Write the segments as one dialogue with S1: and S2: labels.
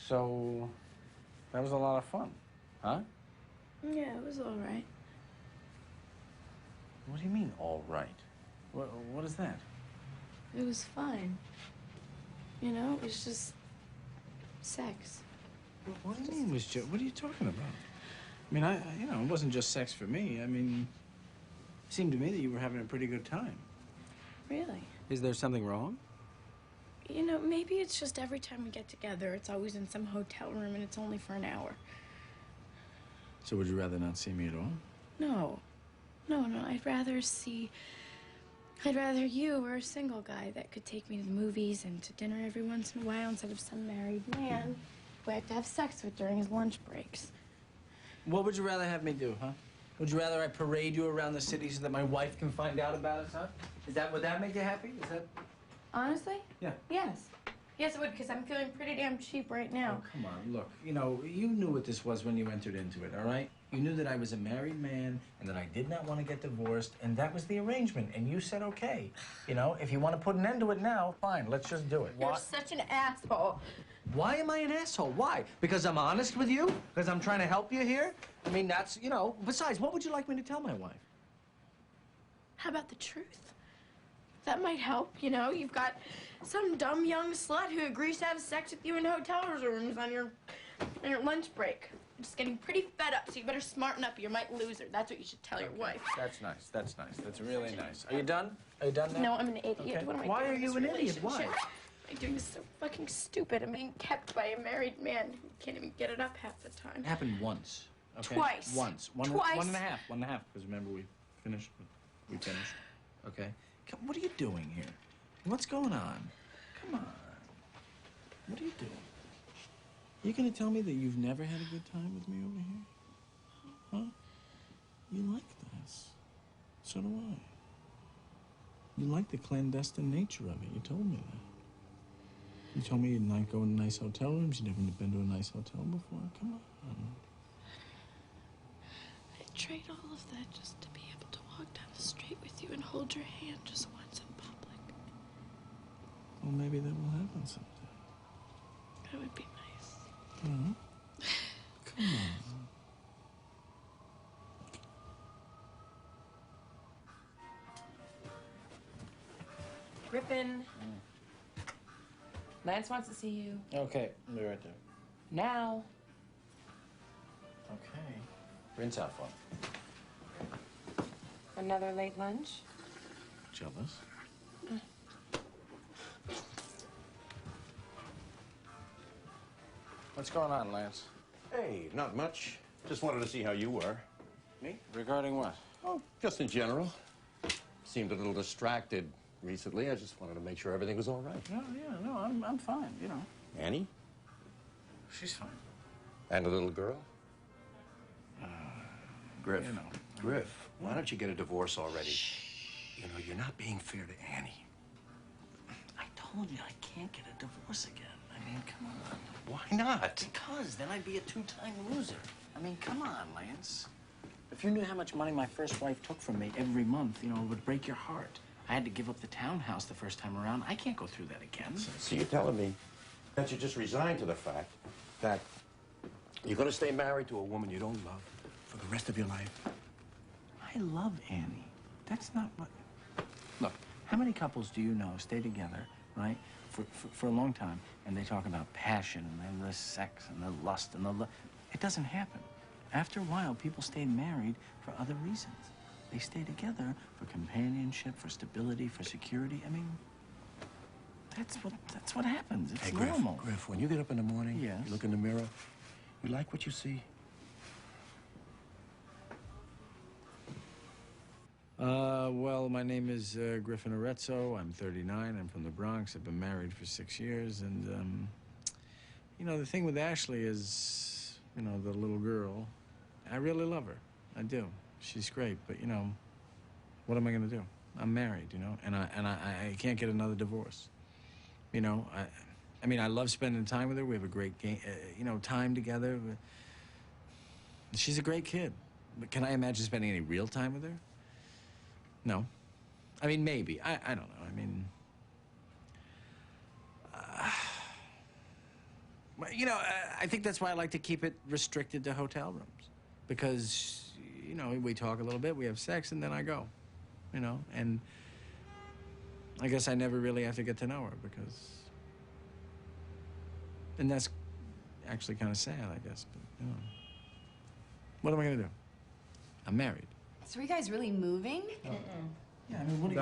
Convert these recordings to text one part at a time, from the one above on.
S1: So, that was a lot of fun, huh?
S2: Yeah, it was all right.
S1: What do you mean, all right? What is that?
S2: It was fine. You know, it was just sex.
S1: What do you mean was just, what are you talking about? I mean, it wasn't just sex for me. I mean, it seemed to me that you were having a pretty good time.
S2: Really?
S1: Is there something wrong?
S2: You know, maybe it's just every time we get together, it's always in some hotel room and it's only for an hour.
S1: So would you rather not see me at all?
S2: No. No, I'd rather you were a single guy that could take me to the movies and to dinner every once in a while instead of some married man who I have to have sex with during his lunch breaks.
S1: What would you rather have me do, huh? Would you rather I parade you around the city so that my wife can find out about us, huh? Would that make you happy? Is that...
S2: Honestly?
S1: Yeah.
S2: Yes. Yes, it would, because I'm feeling pretty damn cheap right now.
S1: Oh, come on, look. You know, you knew what this was when you entered into it, all right? You knew that I was a married man and that I did not want to get divorced, and that was the arrangement, and you said okay. You know, if you want to put an end to it now, fine, let's just do it.
S2: You're such an asshole.
S1: Why am I an asshole? Why? Because I'm honest with you? Because I'm trying to help you here? I mean, that's, you know, besides, what would you like me to tell my wife?
S2: How about the truth? That might help, you know? You've got some dumb young slut who agrees to have sex with you in hotel rooms on your lunch break. I'm just getting pretty fed up, so you better smarten up or you might lose her. That's what you should tell your wife.
S1: That's nice. That's nice. That's really nice. Are you done? Are you done now?
S2: No, I'm an idiot.
S1: Okay.
S2: What am I doing?
S1: Why are you an idiot? Why?
S2: I'm doing this so fucking stupid. I'm being kept by a married man who can't even get it up half the time.
S1: It happened once. Okay?
S2: Twice.
S1: Once.
S2: Twice.
S1: One and a half. Because remember, we finished. Okay? What are you doing here? What's going on? Come on. What are you doing? You gonna tell me that you've never had a good time with me over here? Huh? You like this. So do I. You like the clandestine nature of it. You told me that. You told me you'd not go in nice hotel rooms. You'd never been to a nice hotel before. Come on.
S2: I'd trade all of that just to be able to walk down the street with you and hold your hand just once in public.
S1: Well, maybe that will happen someday.
S2: That would be nice.
S1: Come on.
S3: Griffin. Lance wants to see you.
S1: Okay, I'll be right there.
S3: Now.
S1: Okay. Rinse out for me.
S3: Another late lunch?
S1: Jealous? What's going on, Lance?
S4: Hey, not much. Just wanted to see how you were.
S1: Me? Regarding what?
S4: Oh, just in general. Seemed a little distracted recently. I just wanted to make sure everything was all right.
S1: No, I'm fine, you know.
S4: Annie?
S1: She's fine.
S4: And a little girl? Griff.
S1: You know.
S4: Griff, why don't you get a divorce already? You know, you're not being fair to Annie.
S1: I told you I can't get a divorce again. I mean, come on.
S4: Why not?
S1: Because then I'd be a two-time loser. I mean, come on, Lance. If you knew how much money my first wife took from me every month, you know, it would break your heart. I had to give up the townhouse the first time around. I can't go through that again.
S4: So you're telling me that you just resigned to the fact that you're going to stay married to a woman you don't love for the rest of your life?
S1: I love Annie. That's not what... Look, how many couples do you know stay together, right, for a long time, and they talk about passion, and the sex, and the lust, and the... It doesn't happen. After a while, people stay married for other reasons. They stay together for companionship, for stability, for security. I mean, that's what happens. It's normal.
S4: Griff, when you get up in the morning,
S1: yes,
S4: you look in the mirror, you like what you see?
S1: Well, my name is Griffin Arezzo. I'm 39. I'm from the Bronx. I've been married for 6 years. And, you know, the thing with Ashley is, you know, the little girl, I really love her. I do. She's great. But, you know, what am I going to do? I'm married, you know, and I can't get another divorce. You know, I mean, I love spending time with her. We have a great you know, time together. She's a great kid. But can I imagine spending any real time with her? No. I mean, maybe. I don't know. I mean... Well, you know, I think that's why I like to keep it restricted to hotel rooms. Because, you know, we talk a little bit, we have sex, and then I go. You know, and I guess I never really have to get to know her because... And that's actually kind of sad, I guess, but, you know. What am I going to do? I'm married.
S5: So are you guys really moving?
S1: Yeah, I mean, what do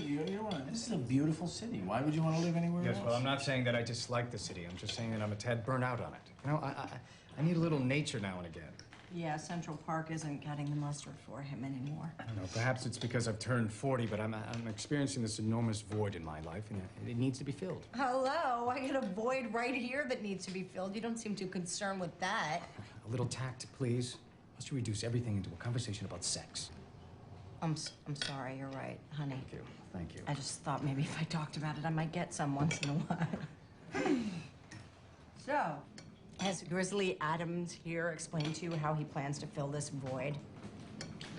S1: you want? This is a beautiful city. Why would you want to live anywhere else?
S6: Yes, well, I'm not saying that I dislike the city. I'm just saying that I'm a tad burnt out on it. You know, I need a little nature now and again.
S5: Yeah, Central Park isn't cutting the mustard for him anymore.
S6: I don't know, perhaps it's because I've turned 40, but I'm experiencing this enormous void in my life, and it needs to be filled.
S5: Hello, I got a void right here that needs to be filled. You don't seem too concerned with that.
S6: A little tact, please. Let's reduce everything into a conversation about sex.
S5: I'm sorry, you're right, honey.
S6: Thank you. Thank you.
S5: I just thought maybe if I talked about it, I might get some once in a while. So, has Grizzly Adams here explained to you how he plans to fill this void?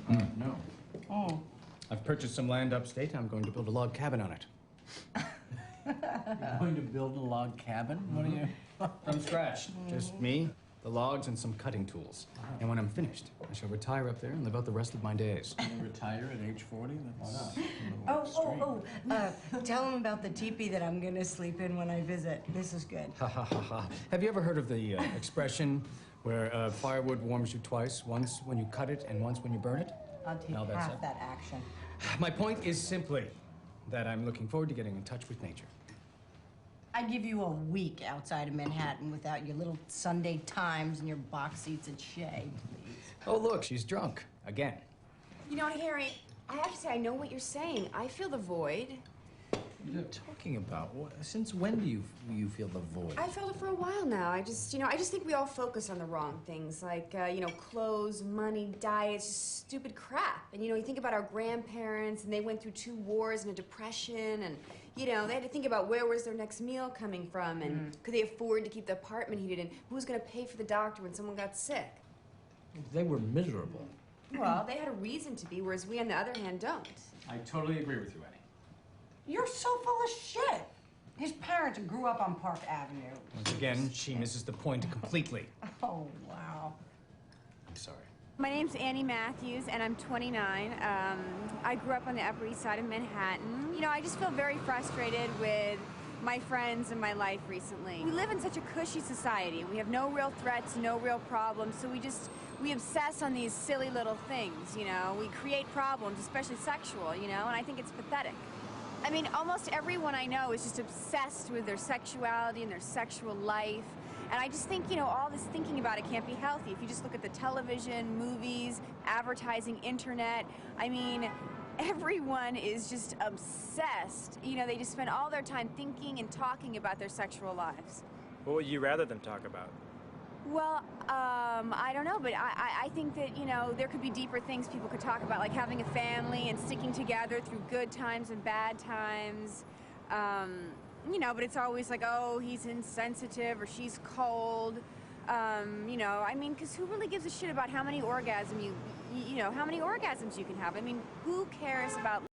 S1: No.
S5: Oh.
S6: I've purchased some land upstate. I'm going to build a log cabin on it.
S1: You're going to build a log cabin? What are you...
S6: From scratch. Just me, the logs, and some cutting tools. And when I'm finished, I shall retire up there and live out the rest of my days.
S1: You retire at age 40? That's
S5: Tell him about the teepee that I'm gonna sleep in when I visit. This is good.
S6: Ha ha ha ha. Have you ever heard of the expression where firewood warms you twice, once when you cut it and once when you burn it?
S5: I'll take
S6: No, that's
S5: half
S6: it.
S5: that action.
S6: My point is simply that I'm looking forward to getting in touch with nature.
S5: I give you a week outside of Manhattan without your little Sunday Times and your box seats at Shea, please.
S6: Oh, look, she's drunk. Again.
S7: You know, Harry, I have to say, I know what you're saying. I feel the void.
S1: What are you talking about? Since when do you feel the void?
S7: I felt it for a while now. I just think we all focus on the wrong things, like, clothes, money, diets, just stupid crap. And, you think about our grandparents, and they went through 2 wars and a depression, and, they had to think about where was their next meal coming from, and could they afford to keep the apartment heated, and who was going to pay for the doctor when someone got sick.
S1: They were miserable.
S7: Well, they had a reason to be, whereas we, on the other hand, don't.
S6: I totally agree with you, Annie.
S5: You're so full of shit. His parents grew up on Park Avenue.
S6: Once again, she misses the point completely.
S5: Oh, wow.
S6: I'm sorry.
S8: My name's Annie Matthews, and I'm 29. I grew up on the Upper East Side of Manhattan. I just feel very frustrated with my friends and my life recently. We live in such a cushy society. We have no real threats, no real problems, so we obsess on these silly little things, We create problems, especially sexual, and I think it's pathetic. I mean, almost everyone I know is just obsessed with their sexuality and their sexual life. And I just think, all this thinking about it can't be healthy. If you just look at the television, movies, advertising, internet, I mean, everyone is just obsessed. They just spend all their time thinking and talking about their sexual lives.
S9: What would you rather them talk about?
S8: Well, I don't know, but I think that, there could be deeper things people could talk about, like having a family and sticking together through good times and bad times. But it's always like, oh, he's insensitive or she's cold. I mean, because who really gives a shit about how many orgasms you can have? I mean, who cares about